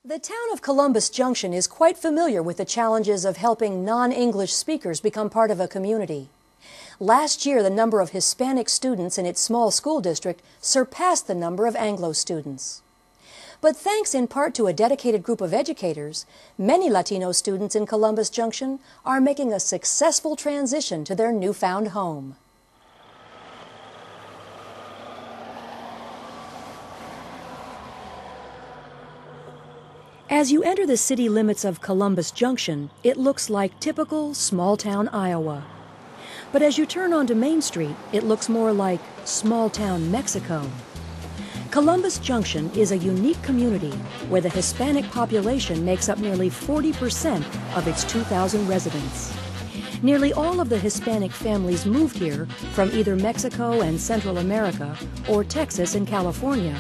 The town of Columbus Junction is quite familiar with the challenges of helping non-English speakers become part of a community. Last year, the number of Hispanic students in its small school district surpassed the number of Anglo students. But thanks in part to a dedicated group of educators, many Latino students in Columbus Junction are making a successful transition to their newfound home. As you enter the city limits of Columbus Junction, it looks like typical small-town Iowa. But as you turn onto Main Street, it looks more like small-town Mexico. Columbus Junction is a unique community where the Hispanic population makes up nearly 40% of its 2,000 residents. Nearly all of the Hispanic families moved here from either Mexico and Central America or Texas and California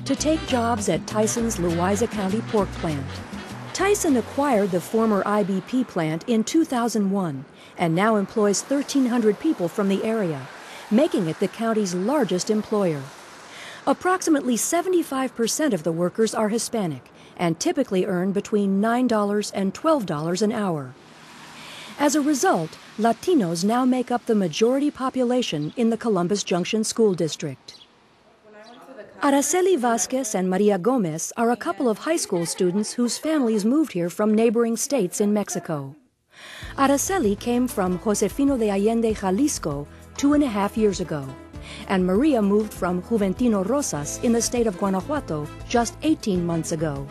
to take jobs at Tyson's Louisa County pork plant. Tyson acquired the former IBP plant in 2001 and now employs 1,300 people from the area, making it the county's largest employer. Approximately 75% of the workers are Hispanic and typically earn between $9 and $12 an hour. As a result, Latinos now make up the majority population in the Columbus Junction School District. Araceli Vasquez and Maria Gomez are a couple of high school students whose families moved here from neighboring states in Mexico. Araceli came from Josefino de Allende, Jalisco, 2.5 years ago, and Maria moved from Juventino Rosas in the state of Guanajuato just 18 months ago.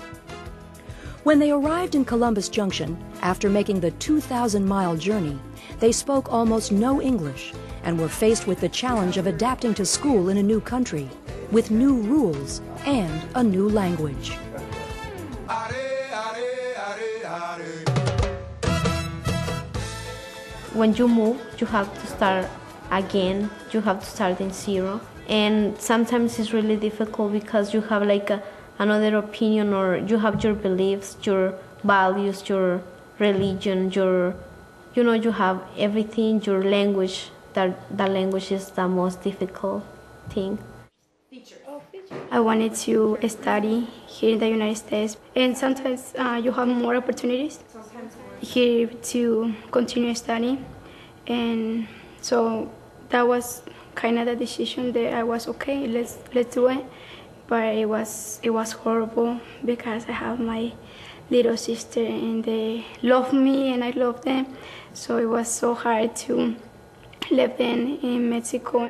When they arrived in Columbus Junction, after making the 2,000-mile journey, they spoke almost no English and were faced with the challenge of adapting to school in a new country, with new rules and a new language. When you move, you have to start again. You have to start in zero. And sometimes it's really difficult because you have like another opinion, or you have your beliefs, your values, your religion, you have everything, your language. That language is the most difficult thing. I wanted to study here in the United States, and sometimes you have more opportunities here to continue studying, and so that was kind of the decision that I was okay, let's do it. But it was horrible because I have my little sister and they love me and I love them, so it was so hard to live in Mexico.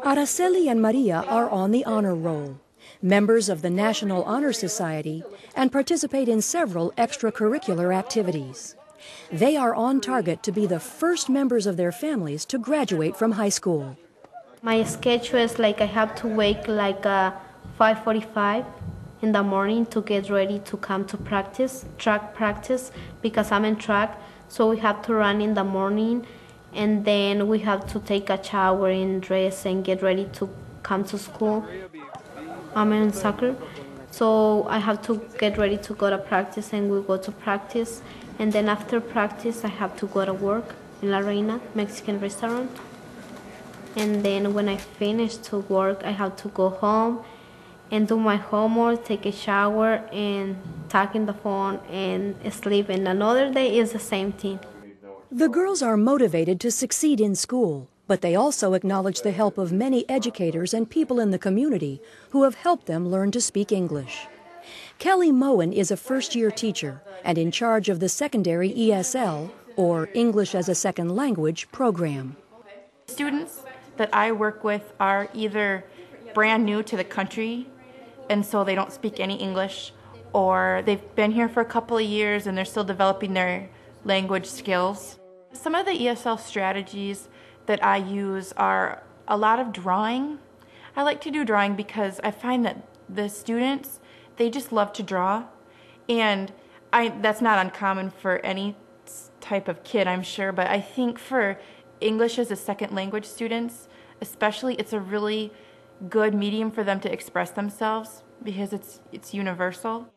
Araceli and Maria are on the honor roll, members of the National Honor Society, and participate in several extracurricular activities. They are on target to be the first members of their families to graduate from high school. My schedule is like I have to wake like 5:45 in the morning to get ready to come to practice, track practice, because I'm in track, so we have to run in the morning, and then we have to take a shower and dress and get ready to come to school. I'm in soccer, so I have to get ready to go to practice, and we go to practice, and then after practice I have to go to work in La Reina, Mexican restaurant, and then when I finish to work I have to go home and do my homework, take a shower, and talk in the phone and sleep. And another day is the same thing. The girls are motivated to succeed in school, but they also acknowledge the help of many educators and people in the community who have helped them learn to speak English. Kelly Moen is a first-year teacher and in charge of the secondary ESL, or English as a Second Language, program. Students that I work with are either brand new to the country, and so they don't speak any English, or they've been here for a couple of years and they're still developing their language skills. Some of the ESL strategies that I use are a lot of drawing. I like to do drawing because I find that the students, they just love to draw, and that's not uncommon for any type of kid, I'm sure, but I think for English as a second language students especially, it's a really good medium for them to express themselves because it's universal.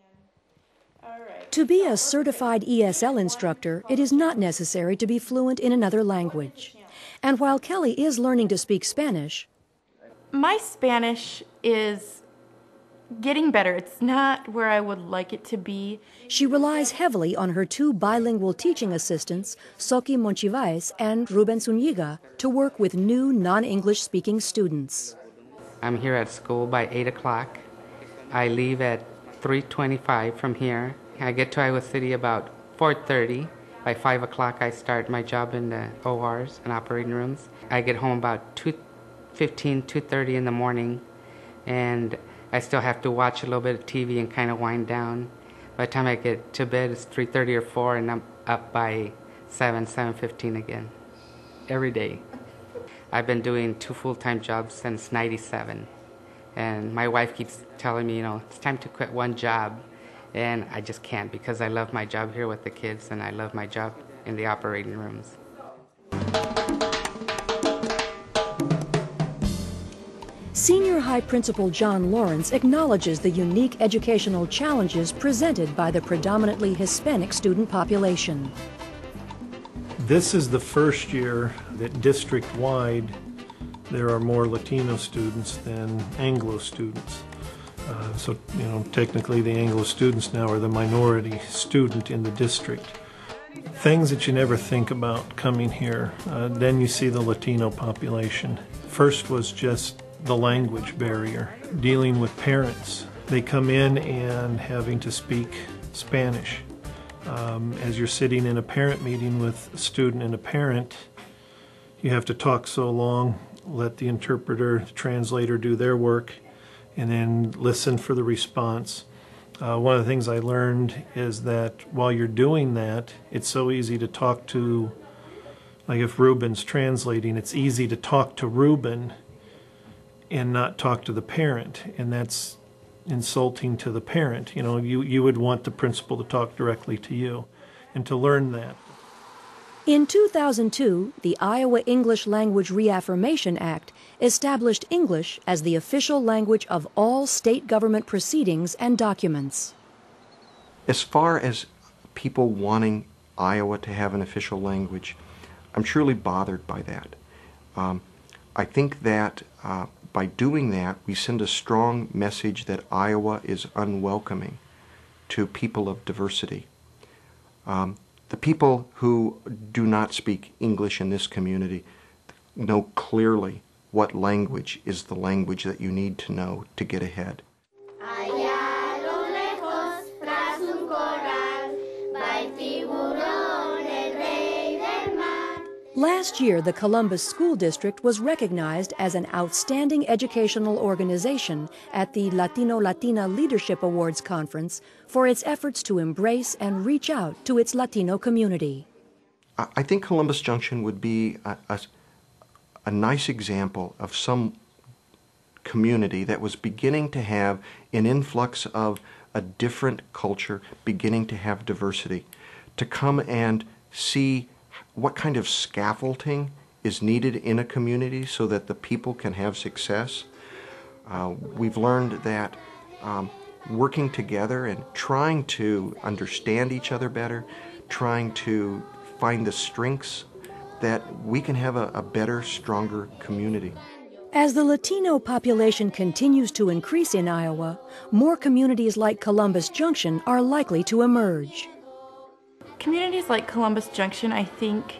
To be a certified ESL instructor, it is not necessary to be fluent in another language. And while Kelly is learning to speak Spanish, My Spanish is getting better. It's not where I would like it to be. She relies heavily on her two bilingual teaching assistants, Soki Monchivais and Ruben Zuniga, to work with new non-English speaking students. I'm here at school by 8 o'clock. I leave at 3:25 from here. I get to Iowa City about 4:30. By 5 o'clock, I start my job in the ORs and operating rooms. I get home about 2:15, 2:30 in the morning, and I still have to watch a little bit of TV and kind of wind down. By the time I get to bed, it's 3:30 or 4, and I'm up by 7:15 again, every day. I've been doing 2 full-time jobs since '97, and my wife keeps telling me, it's time to quit one job, and I just can't because I love my job here with the kids, and I love my job in the operating rooms. Senior High Principal John Lawrence acknowledges the unique educational challenges presented by the predominantly Hispanic student population. This is the first year that district-wide there are more Latino students than Anglo students. So, technically the Anglo students now are the minority student in the district. Things that you never think about coming here. Then you see the Latino population. First was just the language barrier, dealing with parents. They come in and having to speak Spanish. As you're sitting in a parent meeting with a student and a parent, you have to talk so long, let the interpreter, the translator do their work, and then listen for the response. One of the things I learned is that while you're doing that, it's so easy to talk to, like if Ruben's translating, it's easy to talk to Ruben and not talk to the parent, and that's insulting to the parent. You would want the principal to talk directly to you, and to learn that. In 2002, the Iowa English Language Reaffirmation Act established English as the official language of all state government proceedings and documents. As far as people wanting Iowa to have an official language, I'm truly bothered by that. I think that by doing that, we send a strong message that Iowa is unwelcoming to people of diversity. The people who do not speak English in this community know clearly what language is the language that you need to know to get ahead. Last year, the Columbus School District was recognized as an outstanding educational organization at the Latino-Latina Leadership Awards Conference for its efforts to embrace and reach out to its Latino community. I think Columbus Junction would be a nice example of some community that was beginning to have an influx of a different culture, beginning to have diversity, to come and see what kind of scaffolding is needed in a community so that the people can have success. We've learned that working together and trying to understand each other better, trying to find the strengths, that we can have a better, stronger community. As the Latino population continues to increase in Iowa, more communities like Columbus Junction are likely to emerge. Communities like Columbus Junction, I think,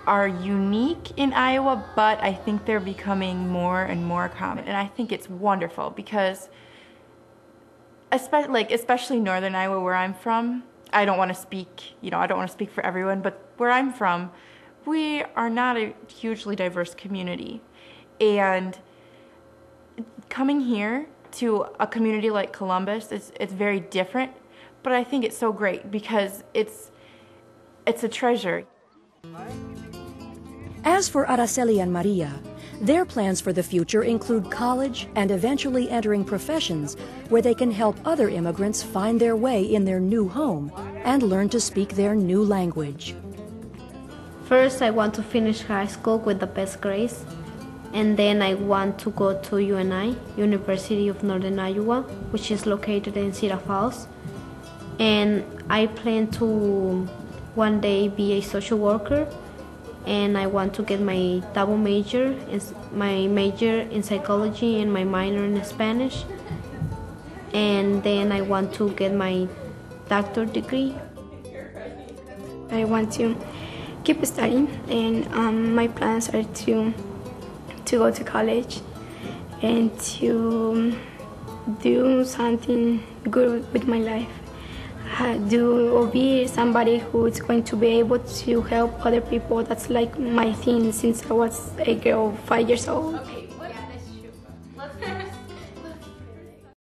are unique in Iowa, but I think they're becoming more and more common. And I think it's wonderful because, especially northern Iowa, where I'm from, I don't want to speak for everyone, but where I'm from, we are not a hugely diverse community. And coming here to a community like Columbus, it's very different. But I think it's so great because it's a treasure. As for Araceli and Maria, their plans for the future include college and eventually entering professions where they can help other immigrants find their way in their new home and learn to speak their new language. First, I want to finish high school with the best grades, and then I want to go to UNI, University of Northern Iowa, which is located in Cedar Falls. And I plan to one day be a social worker, and I want to get my double major, my major in psychology and my minor in Spanish. and then I want to get my doctorate degree. I want to keep studying, and my plans are to go to college and to do something good with my life. Do or be somebody who is going to be able to help other people. That's like my thing since I was a girl, 5 years old.